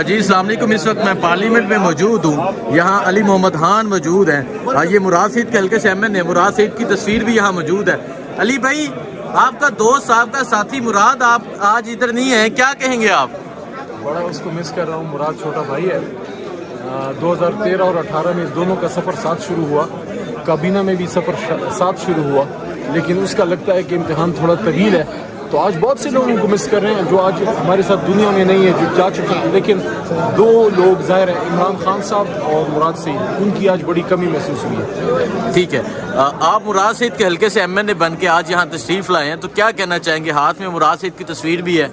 जी अस्सलाम वालेकुम। इस वक्त मैं पार्लियामेंट में मौजूद हूँ। यहाँ अली मोहम्मद खान मौजूद हैं। ये मुराद सईद के हल्के से एमएन है। मुराद सईद की तस्वीर भी यहाँ मौजूद है। अली भाई, आपका दोस्त, आपका साथी मुराद आप आज इधर नहीं है, क्या कहेंगे आप? बड़ा उसको मिस कर रहा हूँ। मुराद छोटा भाई है। 2013 और 18 में दोनों का सफ़र साथ शुरू हुआ। काबीना में भी सफ़र साथ शुरू हुआ, लेकिन उसका लगता है कि इम्तिहान थोड़ा तवील है। तो आज बहुत से लोगों को मिस कर रहे हैं जो आज हमारे साथ दुनिया में नहीं है, जो जा चुके हैं। लेकिन दो लोग ज़ाहिर है, इमरान खान साहब और मुराद सईद, उनकी आज बड़ी कमी महसूस हुई है। ठीक है, आप मुराद सईद के हल्के से एमएनए बन के आज यहाँ तशरीफ़ लाए हैं, तो क्या कहना चाहेंगे? हाथ में मुराद सईद की तस्वीर भी है।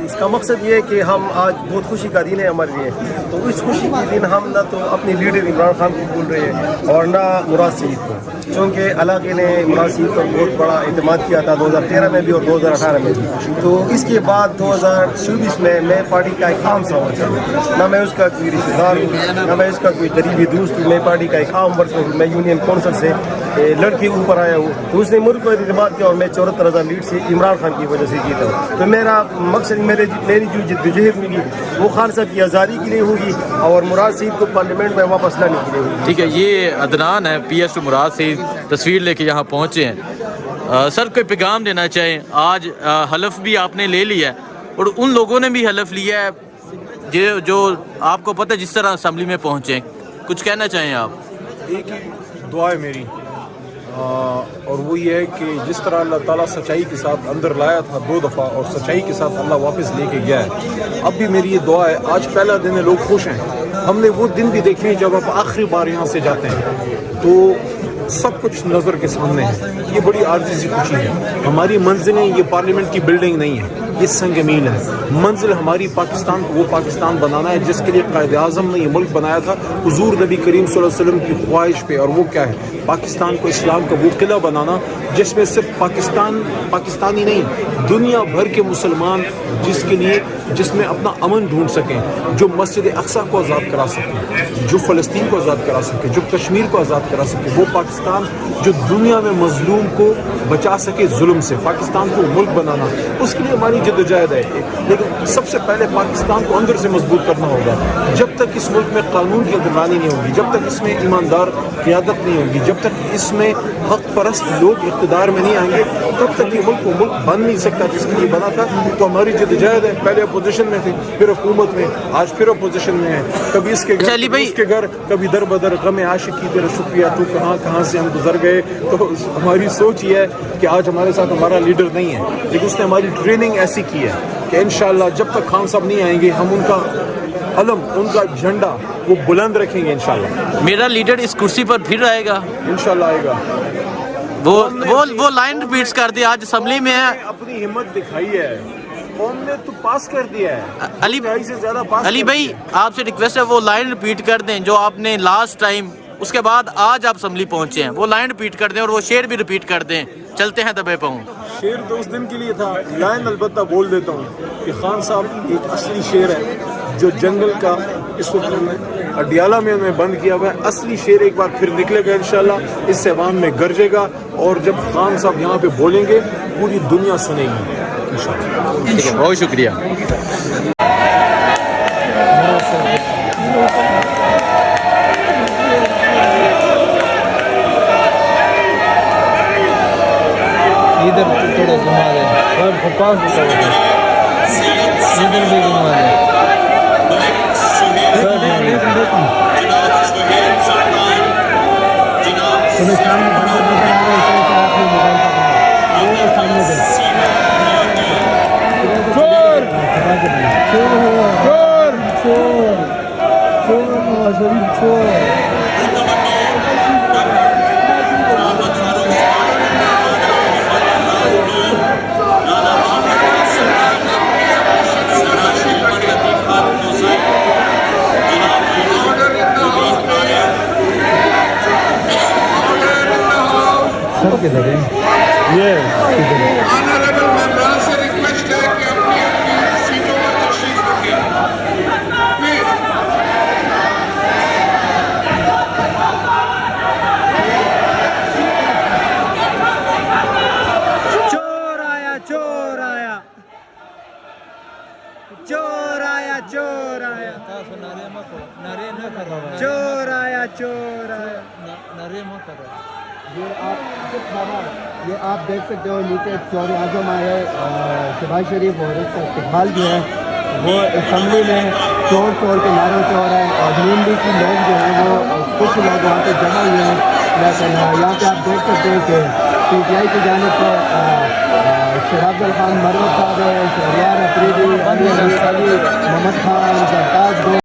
इसका मकसद ये है कि हम आज बहुत खुशी का दिन है हमारे लिए। तो इस खुशी के दिन हम ना तो अपने लीडर इमरान खान को भूल रहे हैं और ना मुराद सईद को, क्योंकि इलाके ने मुराद सईद पर बहुत बड़ा एतमाद किया था 2013 में भी और 2018 में भी। तो इसके बाद 2024 में मैं पार्टी का एक आम सवाल हूँ, ना मैं उसका कोई रिश्तेदार हूँ, ना मैं उसका कोई करीबी दोस्त हूँ। मैं पार्टी का एक आम वर्कर हूँ। मैं यूनियन कौंसिल से लड़के ऊपर आया हूँ। तो उसने मुल्क पर एतमाद किया और मैं 74,000 लीड से इमरान खान की वजह से जीता हूँ। तो मेरा मकसद, मेरी जो जद्दोजहद होगी वो खान साहब की आज़ादी के लिए होगी और मुराद सईद को पार्लियामेंट में वापस लाने के लिए होगी। ठीक है, ये अदनान है, PS मुराद सईद तस्वीर लेके यहाँ पहुँचे हैं। सर, कोई पैगाम देना चाहें? आज हलफ भी आपने ले लिया है और उन लोगों ने भी हलफ लिया है जो आपको पता है जिस तरह असम्बली में पहुँचे, कुछ कहना चाहें आप? एक ही दुआ है मेरी, और वो ये है कि जिस तरह अल्लाह ताला सच्चाई के साथ अंदर लाया था 2 दफ़ा और सच्चाई के साथ अल्लाह वापस लेके गया है, अब भी मेरी ये दुआ है। आज पहला दिन है, लोग खुश हैं। हमने वो दिन भी देखे हैं जब आप आखिरी बार यहाँ से जाते हैं तो सब कुछ नज़र के सामने है। ये बड़ी आर्जी सी खुशी है। हमारी मंजिलें ये पार्लियामेंट की बिल्डिंग नहीं है, ये संग मील है। मंजिल हमारी पाकिस्तान को वो पाकिस्तान बनाना है जिसके लिए कायद आज़म ने ये मुल्क बनाया था हुजूर नबी करीम सल्लल्लाहु अलैहि वसल्लम की ख्वाहिश पे। और वो क्या है? पाकिस्तान को इस्लाम का वो किला बनाना जिसमें सिर्फ पाकिस्तानी नहीं, दुनिया भर के मुसलमान जिसमें अपना अमन ढूंढ सकें, जो मस्जिद अक्सा को आज़ाद करा सकें, जो फ़लस्तीन को आज़ाद करा सके, जो कश्मीर को आज़ाद करा सके, वो पाकिस्तान जो दुनिया में मजलूम को बचा सके जुल्म से, पाकिस्तान को मुल्क बनाना, उसके लिए हमारी जद्दोजहद है। लेकिन सबसे पहले पाकिस्तान को अंदर से मजबूत करना होगा। जब तक इस मुल्क में कानून की हुक्मरानी नहीं होगी, जब तक इसमें ईमानदार क़यादत नहीं होगी, जब तक इसमें हक परस्त लोग इक़्तिदार में नहीं आएंगे, तब तक ये मुल्क बन नहीं सकता जिसके लिए बना था। तो हमारी जद्दोजहद है। पहले अपोजिशन में थे, फिर हुकूमत में, आज फिर अपोजिशन में है। कभी इसके घर, कभी उसके घर, कभी दर बदर गम आशिकी तेरा शुक्रिया, तू कहाँ से हम गुजर गए। तो हमारी सोच ये है कि आज हमारे साथ हमारा लीडर नहीं है, लेकिन उसने हमारी ट्रेनिंग ऐसी की है कि इंशाअल्लाह जब तक खान साहब नहीं आएंगे हम उनका अलम, उनका झंडा वो बुलंद रखेंगे इंशाअल्लाह। मेरा लीडर इस कुर्सी पर फिर आएगा इंशाअल्लाह आएगा। वो लाइन रिपीट्स कर दिया आज असम्बली में है। अपनी हिम्मत दिखाई है, कौन ने तो पास कर दिया है। अली से ज्यादा पास अली भाई, आपसे रिक्वेस्ट है वो लाइन रिपीट कर दें जो आपने लास्ट टाइम, उसके बाद आज आप असम्बली पहुंचे हैं, वो लाइन रिपीट कर दें और वो शेर भी रिपीट कर दें। चलते हैं दबे पाऊँ। शेर तो उस दिन के लिए था, लाइन अलबत्ता बोल देता हूँ कि खान साहब एक असली शेर है जो जंगल का इस वक्त में अडियाला में उन्हें बंद किया हुआ है। असली शेर एक बार फिर निकलेगा इंशाल्लाह, इस ऐवान में गरजेगा और जब खान साहब यहाँ पे बोलेंगे पूरी दुनिया सुनेगी इंशाल्लाह। ठीक है, बहुत शुक्रिया। इधर थोड़ा घुमा दे, पास इधर भी घुमा दे। तुम्हें सामने बंदर नजर आ रहे हैं तो आपने मोबाइल पकड़ा वो सामने दे चोर चोर चोर चोर नवाज चोर सब किधर है ये किधर है ऑनरेबल मेंबर से रिक्वेस्ट है कि अपनी अपनी सीटों पर तशरीफ रखें प्लीज। चोर आया चोर आया चोर आया चोर आया चोर आया चोर आया ये आप देख सकते हो नीचे चौर आजम आए शहबाज शरीफ और इसका इस्तेमाल जो है वो असम्बली में चोर चोर के नारों से हो रहा है और यूनियन लीग के लोग जो हैं वो कुछ लोग वहाँ पे जमा हुए हैं। लेकिन यहाँ पे आप देख सकते हैं कि PTI की जानिब से शराब खान मरवत साहब है, शहरियार अफरीदी, अली मोहम्मद खान, सरताज